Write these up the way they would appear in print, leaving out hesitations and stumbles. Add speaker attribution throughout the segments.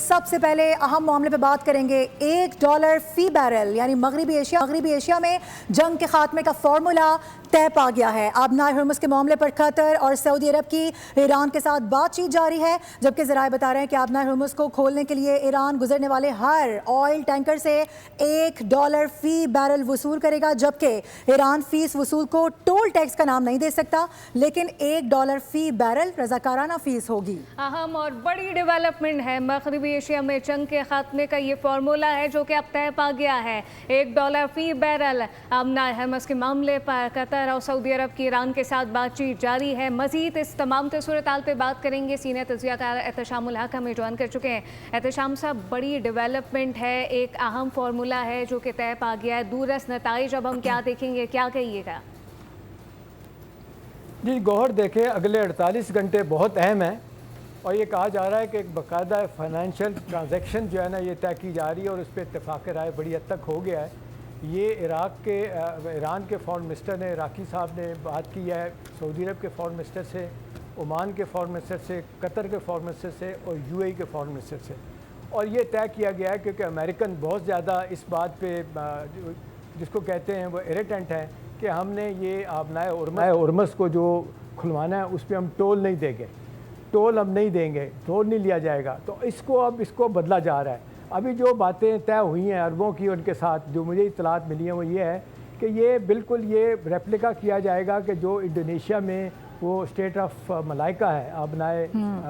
Speaker 1: सबसे पहले अहम मामले पे बात करेंगे। $1 फी बैरल यानी मगरबी एशिया में जंग के खात्मे का फॉर्मूला तय पा गया है। आबनाए हुर्मुज़ के मामले पर कतर और सऊदी अरब की ईरान के साथ बातचीत जारी है, जबकि ज़राए बता रहे हैं कि आबनाए हुर्मुज़ को खोलने के लिए ईरान गुजरने वाले हर ऑयल टैंकर से $1 फी बैरल वसूल करेगा, जबकि ईरान फीस वसूल को टोल टैक्स का नाम नहीं दे सकता, लेकिन $1 फी बैरल रज़ाकाराना फीस होगी।
Speaker 2: अहम और बड़ी डेवलपमेंट है। मगरबी एशिया में जंग के खात्मे का ये फार्मूला है जो कि अब तय पा गया है। $1 फी बैरल। आबनाए हुर्मुज़ के मामले पर कतर और सऊदी अरब की ईरान के साथ बातचीत जारी है। मजीद इस तमाम सूरत-हाल पे बात करेंगे। सीनियर तज्ज़ियाकार एहतशामुल हक हमें ज्वाइन कर चुके हैं। एहतशाम साहब, बड़ी डेवलपमेंट है, एक अहम फार्मूला है जो कि तय पा गया है। दूरस नताइज अब हम क्या देखेंगे, क्या कहिएगा?
Speaker 3: जी गौहर, देखें, अगले 48 घंटे बहुत अहम है और ये कहा जा रहा है कि एक बाकायदा फाइनेंशियल ट्रांजैक्शन जो है ना ये तय की जा रही है और उस पर इत्तेफाक राय बड़ी हद तक हो गया है। ये ईरान के फॉरेन मिनिस्टर ने, इराकी साहब ने बात की है सऊदी अरब के फॉरेन मिनिस्टर से, ओमान के फॉरेन मिनिस्टर से, कतर के फॉरेन मिनिस्टर से और यूएई के फॉरेन मिनिस्टर से, और ये तय किया गया है क्योंकि अमेरिकन बहुत ज़्यादा इस बात पे जिसको कहते हैं वो इरिटेंट है कि हमने ये आबनाए हुर्मुज़ को जो खुलवाना है उस पर हम टोल नहीं देंगे, टोल हम नहीं देंगे, टोल नहीं लिया जाएगा। तो इसको बदला जा रहा है। अभी जो बातें तय हुई हैं अरबों की उनके साथ, जो मुझे इतलात मिली हैं वो ये है कि ये बिल्कुल ये रेप्लिका किया जाएगा कि जो इंडोनेशिया में वो स्टेट ऑफ मलाइका है, आबनाए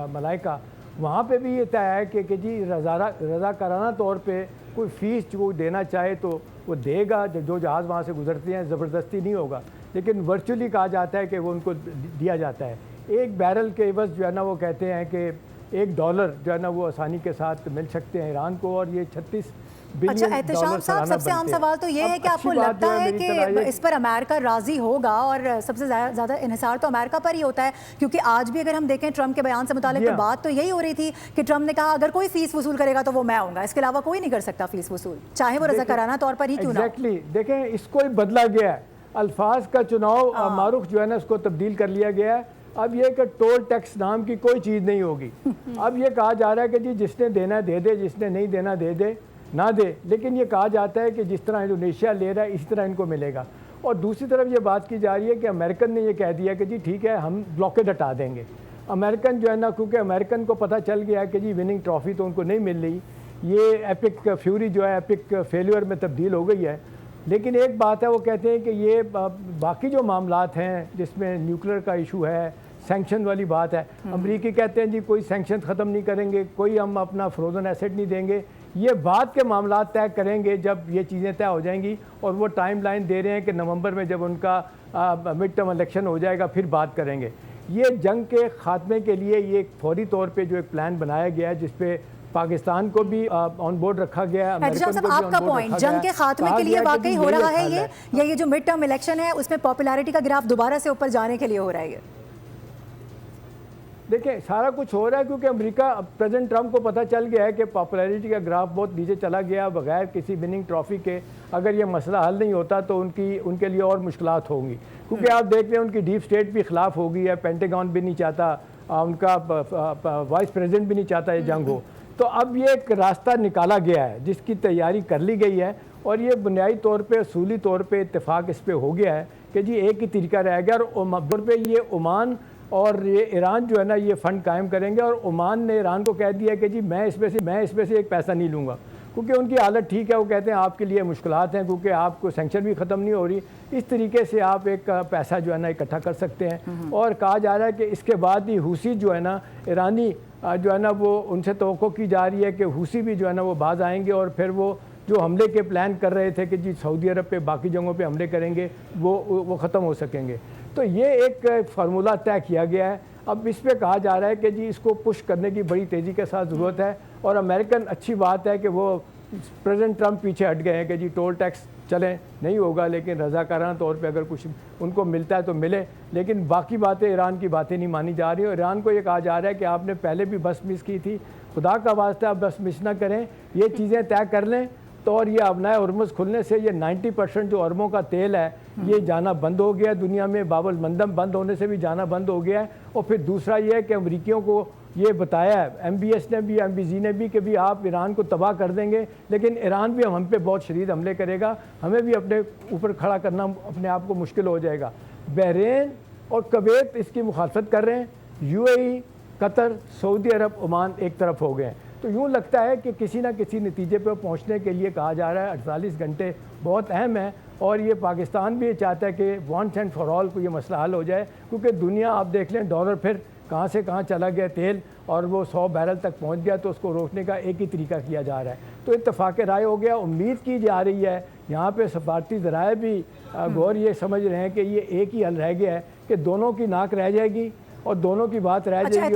Speaker 3: मलाइका, वहाँ पे भी ये तय है कि जी रज़ाकाराना तौर पे कोई फ़ीस जो देना चाहे तो वो देगा, जो जहाज़ वहाँ से गुजरते हैं, ज़बरदस्ती नहीं होगा, लेकिन वर्चुअली कहा जाता है कि वो उनको दिया जाता है। एक बैरल के एवज़ जो है ना वो कहते हैं कि $1 जो है ना वो आसानी के साथ मिल सकते हैं ईरान को, और ये 36 बिलियन
Speaker 1: अच्छा एहतशाम साहब, सबसे आम सवाल तो ये है कि आपको लगता है कि इस पर अमेरिका राजी होगा? और सबसे ज़्यादा इन्हिसार तो अमेरिका पर ही होता है, क्योंकि आज भी अगर हम देखें ट्रंप के बयान से मुतालिक तो बात तो यही हो रही थी कि ट्रंप ने कहा अगर कोई फीस वसूल करेगा तो वो मैं आऊँगा, इसके अलावा कोई नहीं कर सकता फीस वसूल, चाहे वो रज़ाकाराना तौर पर ही क्यों ना।
Speaker 3: एग्जैक्टली, देखें इसको ही बदला गया है, अल्फाज का चुनाव मारूफ जो है ना उसको तब्दील कर लिया गया है। अब ये कि टोल टैक्स नाम की कोई चीज़ नहीं होगी। अब ये कहा जा रहा है कि जी जिसने देना दे दे, जिसने नहीं देना दे दे ना दे, लेकिन ये कहा जाता है कि जिस तरह इंडोनेशिया ले रहा है इसी तरह इनको मिलेगा। और दूसरी तरफ ये बात की जा रही है कि अमेरिकन ने ये कह दिया कि जी ठीक है हम ब्लॉकेड हटा देंगे। अमेरिकन जो है ना, क्योंकि अमेरिकन को पता चल गया है कि जी विनिंग ट्रॉफी तो उनको नहीं मिल रही, ये एपिक फ्यूरी जो है एपिक फेलियर में तब्दील हो गई है। लेकिन एक बात है, वो कहते हैं कि ये बाकी जो मामलात हैं जिसमें न्यूक्लियर का इशू है, सैंक्शन वाली बात है, अमरीकी कहते हैं जी कोई सैंक्शन ख़त्म नहीं करेंगे, कोई हम अपना फ्रोजन एसेट नहीं देंगे, ये बाद के मामलात तय करेंगे जब ये चीज़ें तय हो जाएंगी। और वो टाइम लाइन दे रहे हैं कि नवंबर में जब उनका मिड टर्म इलेक्शन हो जाएगा फिर बात करेंगे। ये जंग के खात्मे के लिए ये एक फौरी तौर पर जो एक प्लान बनाया गया है जिसपे पाकिस्तान को भी ऑन बोर्ड रखा गया है।
Speaker 1: आपका पॉइंट जंग के खात्मे के लिए वाकई हो रहा है ये जो मिड टर्म इलेक्शन है उसमें पॉपुलैरिटी का ग्राफ दोबारा से ऊपर जाने के लिए हो रहा है?
Speaker 3: देखिए सारा कुछ हो रहा है क्योंकि अमेरिका, प्रेसिडेंट ट्रंप को पता चल गया है कि पॉपुलैरिटी का ग्राफ बहुत नीचे चला गया। बगैर किसी विनिंग ट्रॉफी के अगर ये मसला हल नहीं होता तो उनके लिए और मुश्किलात होंगी, क्योंकि आप देख रहे हैं उनकी डीप स्टेट भी खिलाफ हो गई है, पेंटागन भी नहीं चाहता, उनका वाइस प्रेसिडेंट भी नहीं चाहता ये जंग हो। तो अब ये एक रास्ता निकाला गया है जिसकी तैयारी कर ली गई है, और ये बुनियादी तौर पे असूली तौर पे इत्तेफाक इस पे हो गया है कि जी एक ही तरीका रह गया। और तौर पे ये ओमान और ये ईरान जो है ना ये फ़ंड कायम करेंगे, और ओमान ने ईरान को कह दिया कि जी मैं इसमें से एक पैसा नहीं लूँगा, क्योंकि उनकी हालत ठीक है। वो कहते हैं आपके लिए मुश्किलात हैं क्योंकि आपको सैंक्शन भी ख़त्म नहीं हो रही, इस तरीके से आप एक पैसा जो है ना इकट्ठा कर सकते हैं। और कहा जा रहा है कि इसके बाद ही हुसी जो है ना ईरानी जो है ना वो उनसे तवक्को की जा रही है कि हुसी भी जो है ना वो बाज आएंगे, और फिर वो जो हमले के प्लान कर रहे थे कि जी सऊदी अरब पे बाकी जगहों पे हमले करेंगे वो ख़त्म हो सकेंगे। तो ये एक फार्मूला तय किया गया है। अब इस पे कहा जा रहा है कि जी इसको पुश करने की बड़ी तेज़ी के साथ ज़रूरत है, और अमेरिकन अच्छी बात है कि वो प्रेसिडेंट ट्रंप पीछे हट गए हैं कि जी टोल टैक्स चलें नहीं होगा, लेकिन रज़ाकाराना तौर पे अगर कुछ उनको मिलता है तो मिले, लेकिन बाकी बातें ईरान की बातें नहीं मानी जा रही। और ईरान को ये कहा जा रहा है कि आपने पहले भी बस मिस की थी, खुदा का वास्ता आप बस मिस ना करें, ये चीज़ें तय कर लें। तो और ये आबनाए हुर्मुज़ खुलने से ये 90% जो अरबों का तेल है ये जाना बंद हो गया दुनिया में, बाबुल मंदम बंद होने से भी जाना बंद हो गया है। और फिर दूसरा ये है कि अमरीकियों को ये बताया है MBS ने भी, MBZ ने भी, कि भी आप ईरान को तबाह कर देंगे, लेकिन ईरान भी हम पे बहुत शदीद हमले करेगा, हमें भी अपने ऊपर खड़ा करना अपने आप को मुश्किल हो जाएगा। बहरीन और कुवैत इसकी मुखालफत कर रहे हैं, UAE, कतर, सऊदी अरब, ओमान एक तरफ हो गए हैं। तो यूँ लगता है कि किसी ना किसी नतीजे पर पहुँचने के लिए कहा जा रहा है 48 घंटे बहुत अहम है, और ये पाकिस्तान भी ये चाहता है कि वंस एंड फॉर ऑल को ये मसला हल हो जाए, क्योंकि दुनिया आप देख लें डॉलर फिर कहाँ से कहाँ चला गया तेल, और वो 100 बैरल तक पहुँच गया, तो उसको रोकने का एक ही तरीका किया जा रहा है। तो इत्तफाक़ राय हो गया। उम्मीद की जा रही है यहाँ पे सफारती ज़राए भी गौर ये समझ रहे हैं कि ये एक ही हल रह गया है कि दोनों की नाक रह जाएगी और दोनों की बात रह जाएगी।